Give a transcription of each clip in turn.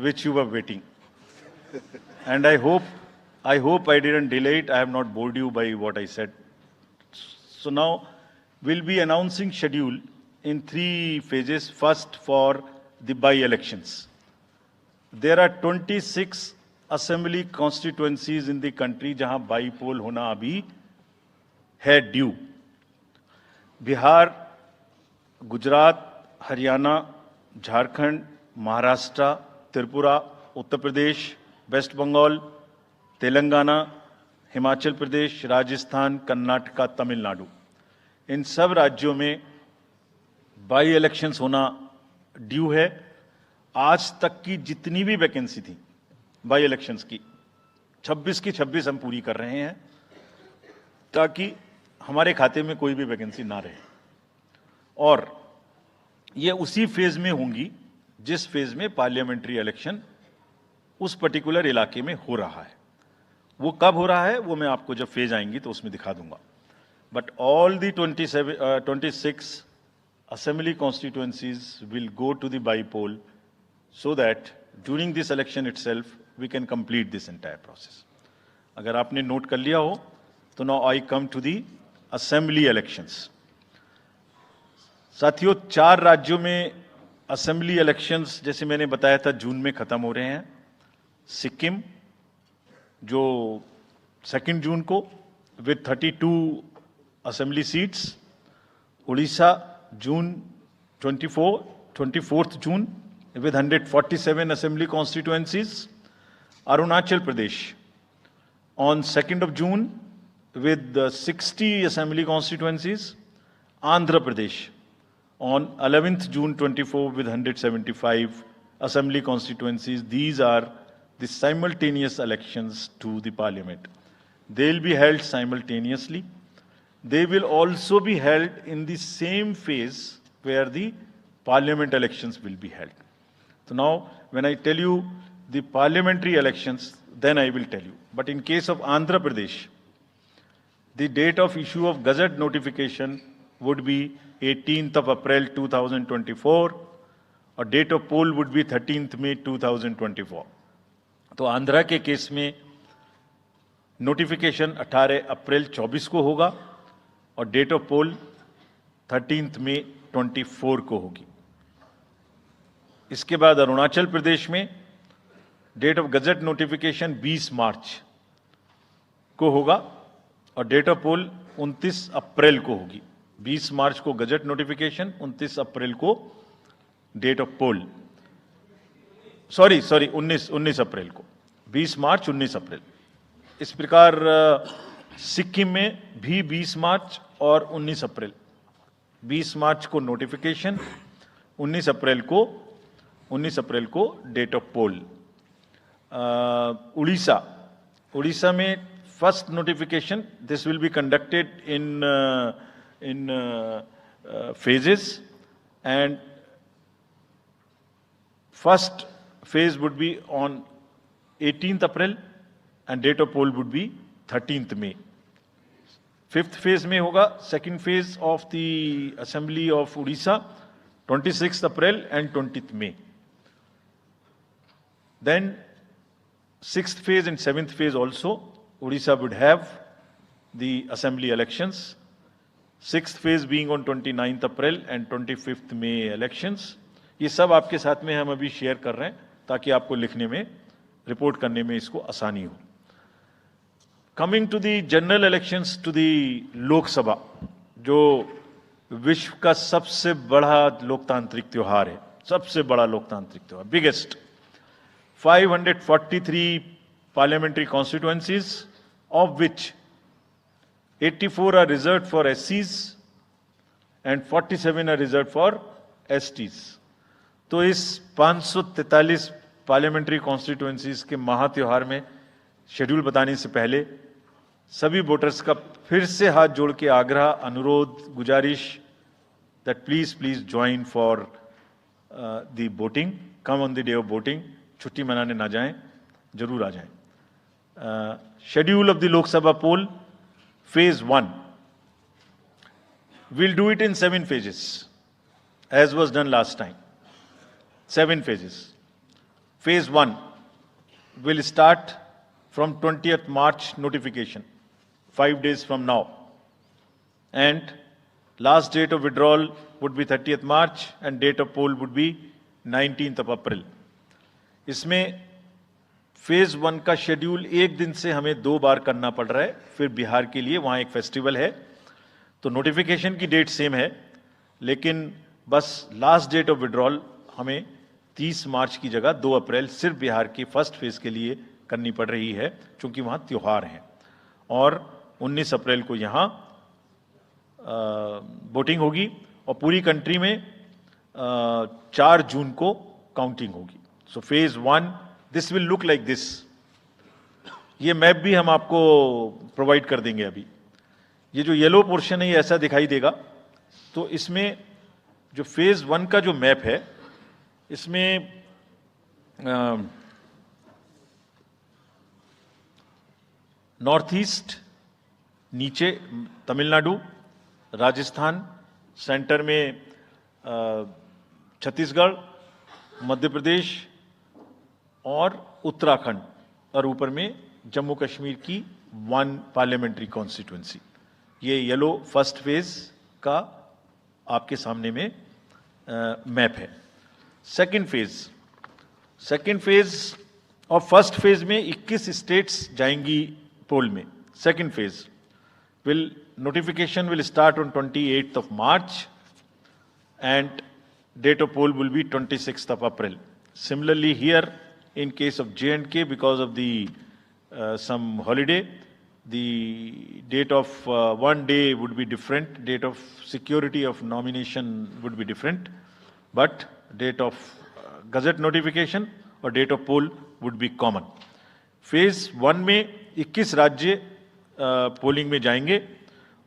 which you were waiting. And I hope I didn't delay it. I have not bored you by what I said. So now we'll be announcing schedule in 3 phases. First, for the by-elections. There are 26 assembly constituencies in the country जहां बाई-पोल होना अभी है due. Bihar, Gujarat, Haryana, Jharkhand, Maharashtra, Tripura, Uttar Pradesh, waste Bengal, Telangana, Himachal Pradesh, Rajasthan, Karnataka, Tamil Nadu, इन सब राज्यों में by elections होना due है. आज तक की जितनी भी वैकेंसी थी बाई इलेक्शंस की 26 की 26 हम पूरी कर रहे हैं ताकि हमारे खाते में कोई भी वैकेंसी ना रहे. और ये उसी फेज में होंगी जिस फेज में पार्लियामेंट्री इलेक्शन उस पर्टिकुलर इलाके में हो रहा है. वो कब हो रहा है वो मैं आपको जब फेज आएंगी तो उसमें दिखा दूंगा. But all the 26 assembly constituencies will go to the by-poll so that during this election itself we can complete this entire process. अगर आपने नोट कर लिया हो तो now I come to the assembly elections. साथियों, 4 राज्यों में असेंबली इलेक्शंस जैसे मैंने बताया था जून में खत्म हो रहे हैं. सिक्किम जो 2 जून को with 32 assembly seats, Orissa June 24th June with 147 assembly constituencies, Arunachal Pradesh on 2nd of June with 60 assembly constituencies, Andhra Pradesh on 11th June 24 with 175 assembly constituencies. These are the simultaneous elections to the parliament. They will be held simultaneously. They will also be held in the same phase where the parliament elections will be held. So now, when I tell you the parliamentary elections, then I will tell you. But in case of Andhra Pradesh, the date of issue of Gazette notification would be 18th of April 2024, or date of poll would be 13th May 2024. तो आंध्रा के case में notification 18 अप्रैल 24 को होगा और date of pole 13th May 24 को होगी. इसके बाद अरुणाचल प्रदेश में डेट ऑफ गजट नोटिफिकेशन 20 मार्च को होगा और डेट ऑफ पोल 29 अप्रैल को होगी. 20 मार्च को गजट नोटिफिकेशन, 29 अप्रैल को डेट ऑफ पोल. सॉरी 19 अप्रैल को. 20 मार्च 19 अप्रैल. इस प्रकार सिक्किम में भी 20 मार्च और 19 अप्रैल. 20 मार्च को नोटिफिकेशन, 19 अप्रैल को डेट ऑफ पोल. उड़ीसा में first notification, this will be conducted in phases, and first phase would be on 18th April and date of poll would be 13th May. 5th phase में होगा second phase of the assembly of Odisha, 26th April and 20th May. Then 6th phase and 7th phase also Odisha would have the assembly elections. 6th phase being on 29th April and 25th May elections. ये सब आपके साथ में हम अभी share कर रहे हैं ताकि आपको लिखने में, रिपोर्ट करने में इसको आसानी हो. Coming to the general elections to the Lok Sabha, जो विश्व का सबसे बड़ा लोकतांत्रिक त्योहार है, सबसे बड़ा लोकतांत्रिक त्योहार, biggest. 543 parliamentary constituencies, of which 84 are reserved for SCs and 47 are reserved for STs. तो इस 543 पार्लियामेंट्री कॉन्स्टिट्यूएंसीज के महात्योहार में शेड्यूल बताने से पहले सभी वोटर्स का फिर से हाथ जोड़ के आग्रह, अनुरोध, गुजारिश that please join for the voting. Come on the day of voting. छुट्टी मनाने ना जाएं, जरूर आ जाएं. Schedule of the Lok Sabha poll, Phase 1. We'll do it in 7 phases, as was done last time. 7 phases. Phase 1 will start from 20th March notification, 5 days from now. And last date of withdrawal would be 30th March and date of poll would be 19th of April. इसमें phase 1 का schedule एक दिन से हमें 2 बार करना पड़ रहा है, फिर बिहार के लिए वहां एक फेस्टिवल है, तो नोटिफिकेशन की डेट सेम है, लेकिन बस लास्ट डेट ऑफ विड्रॉल हमें 30 मार्च की जगह 2 अप्रैल सिर्फ बिहार के फर्स्ट फेज के लिए करनी पड़ रही है, क्योंकि वहां त्योहार हैं। और 19 अप्रैल को यहां वोटिंग होगी और पूरी कंट्री में 4 जून को काउंटिंग होगी। So phase 1 this will look like this. ये मैप भी हम आपको प्रोवाइड कर देंगे। अभी ये जो येलो पोर्शन है ये ऐसा दिखाई देगा। तो इसमें जो फेज 1 का जो मैप है, इसमें नॉर्थ ईस्ट, नीचे तमिलनाडु, राजस्थान, सेंटर में छत्तीसगढ़, मध्य प्रदेश और उत्तराखंड, और ऊपर में जम्मू कश्मीर की 1 पार्लियामेंट्री कॉन्स्टिट्यूंसी। ये येलो फर्स्ट फेज का आपके सामने में मैप है। सेकंड फेज और फर्स्ट फेज में 21 स्टेट्स जाएंगी पोल में। Second phase notification will start on 28th of March and date of poll will be 26th of April. Similarly here in case of J&K, because of the some holiday, the date of one day would be different, date of security of nomination would be different, but date of gazette notification or date of poll would be common. Phase 1 में 21 राज्य polling में जाएंगे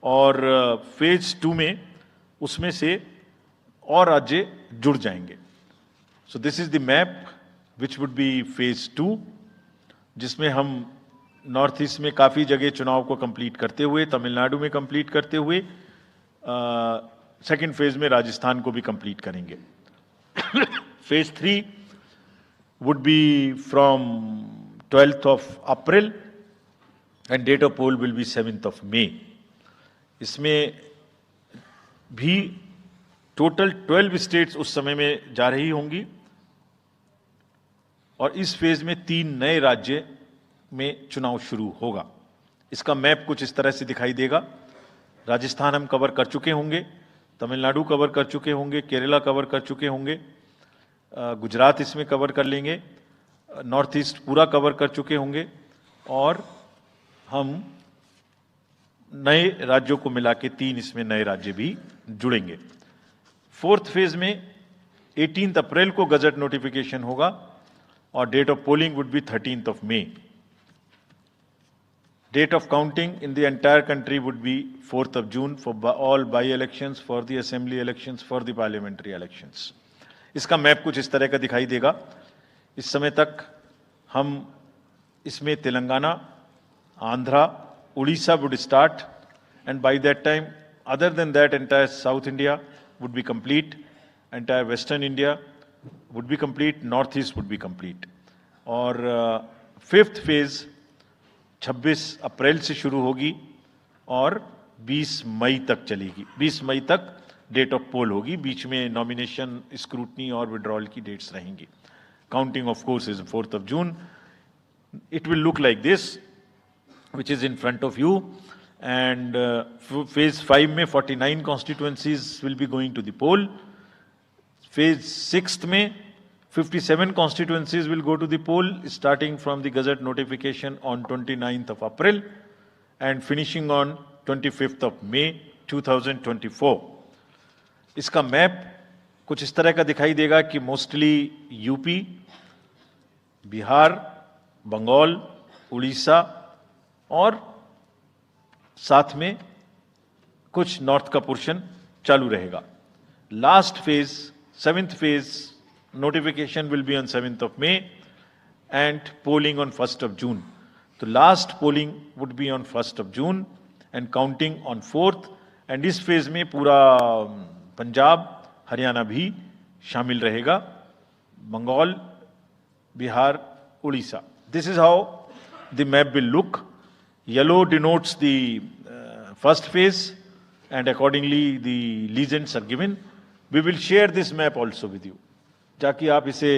और phase 2 में उसमें से और राज्य जुड़ जाएंगे। So this is the map which would be phase 2, जिसमें हम नॉर्थ ईस्ट में काफ़ी जगह चुनाव को कंप्लीट करते हुए, तमिलनाडु में कंप्लीट करते हुए, सेकेंड फेज में राजस्थान को भी कंप्लीट करेंगे। Phase 3 would be from 12th of April and date of poll will be 7th of May. इसमें भी टोटल 12 स्टेट्स उस समय में जा रही होंगी और इस फेज में 3 नए राज्य में चुनाव शुरू होगा। इसका मैप कुछ इस तरह से दिखाई देगा। राजस्थान हम कवर कर चुके होंगे, तमिलनाडु कवर कर चुके होंगे, केरला कवर कर चुके होंगे, गुजरात इसमें कवर कर लेंगे, नॉर्थ ईस्ट पूरा कवर कर चुके होंगे और हम नए राज्यों को मिला के 3 इसमें नए राज्य भी जुड़ेंगे। फोर्थ फेज में 18 अप्रैल को गजट नोटिफिकेशन होगा और date of polling would be 13th of May. Date of counting in the entire country would be 4th of June for all by-elections, for the assembly elections, for the parliamentary elections. इसका map कुछ इस तरह का दिखाई देगा। इस समय तक हम इसमें Telangana, Andhra, Orissa would start, and by that time, other than that, entire South India would be complete, entire Western India would be complete, Northeast would be complete. और फिफ्थ फेज 26 अप्रैल से शुरू होगी और 20 मई तक चलेगी। 20 मई तक डेट ऑफ पोल होगी, बीच में नॉमिनेशन, स्क्रूटनी और विड्रॉल की डेट्स रहेंगी। Counting of course is 4th of June. It will look like this, which is in front of you, and phase 5 में 49 constituencies will be going to the poll. Phase 6 में 57 constituencies will go to the poll, starting from the gazette notification on 29th of April and finishing on 25th of May 2024. इसका map कुछ इस तरह का दिखाई देगा कि मोस्टली यूपी, बिहार, बंगाल, उड़ीसा और साथ में कुछ नॉर्थ का पोर्शन चालू रहेगा। Last phase, 7th phase, notification will be on 7th of May and polling on 1st of June. तो last polling would be on 1st of June and counting on 4th. And इस phase में पूरा पंजाब, हरियाणा भी शामिल रहेगा। Bengal Bihar, Odisha. This is how the map will look. Yellow denotes the first phase, and accordingly the legends are given. We will share this map also with you, ताकि आप इसे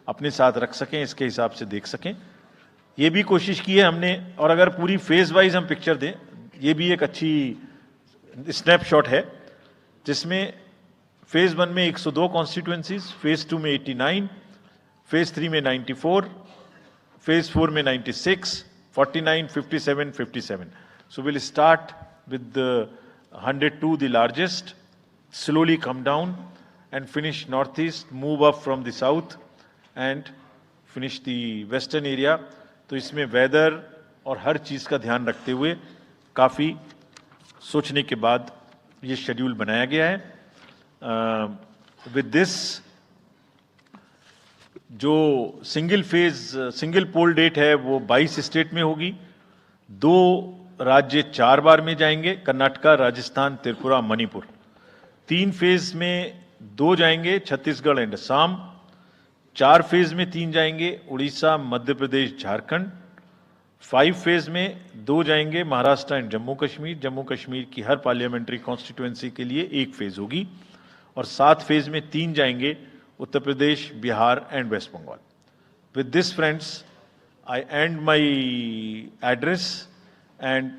अपने साथ रख सकें, इसके हिसाब से देख सकें. ये भी कोशिश की है हमने, और अगर पूरी फेज वाइज हम पिक्चर दें, ये भी एक अच्छी स्नैपशॉट है, जिसमें फेज 1 में 102 कॉन्स्टिट्यूएंसीज, फेज 2 में 89, फेज 3 में 94, फेज 4 में 96, 49, 57, 57. So we'll start with the 102, the largest, slowly come down and finish northeast, move up from the south and finish the western area. तो इसमें वेदर और हर चीज़ का ध्यान रखते हुए काफ़ी सोचने के बाद ये शेड्यूल बनाया गया है. विद दिस, जो सिंगल पोल डेट है वो 22 स्टेट में होगी. 2 राज्य 4 बार में जाएंगे, कर्नाटका, राजस्थान, त्रिपुरा, मणिपुर. 3 फेज में 2 जाएंगे, छत्तीसगढ़ एंड असम. 4 फेज में 3 जाएंगे, उड़ीसा, मध्य प्रदेश, झारखंड. 5 फेज में 2 जाएंगे, महाराष्ट्र एंड जम्मू कश्मीर. जम्मू कश्मीर की हर पार्लियामेंट्री कॉन्स्टिट्यूएंसी के लिए 1 फेज होगी. और 7 फेज में 3 जाएंगे, Uttar Pradesh, Bihar and West Bengal. With this friends, I end my address and